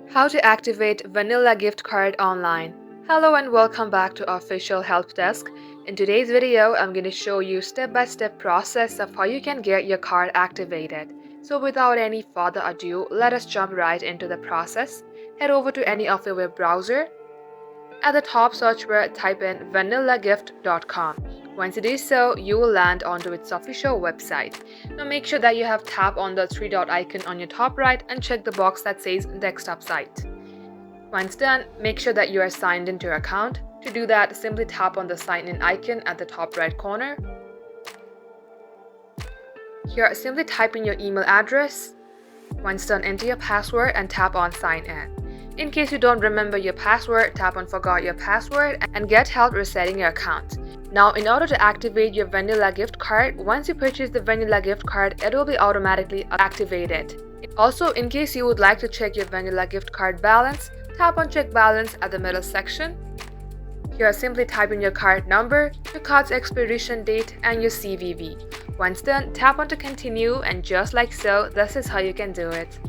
How to activate Vanilla gift card online. Hello and welcome back to our official help desk. In today's video, I'm going to show you step-by-step process of how you can get your card activated. So without any further ado, let us jump right into the process. Head over to any of your web browser. At the top search bar, type in vanillagift.com. Once you do so, you will land onto its official website. Now make sure that you have tapped on the three dot icon on your top right and check the box that says desktop site. Once done, make sure that you are signed into your account. To do that, simply tap on the sign in icon at the top right corner. Here, simply type in your email address. Once done, enter your password and tap on sign in. In case you don't remember your password, tap on forgot your password and get help resetting your account. Now, in order to activate your Vanilla gift card, once you purchase the Vanilla gift card, it will be automatically activated. Also, in case you would like to check your Vanilla gift card balance, tap on check balance at the middle section. Here, simply type in your card number, your card's expiration date, and your CVV. Once done, tap on to continue, and just like so, this is how you can do it.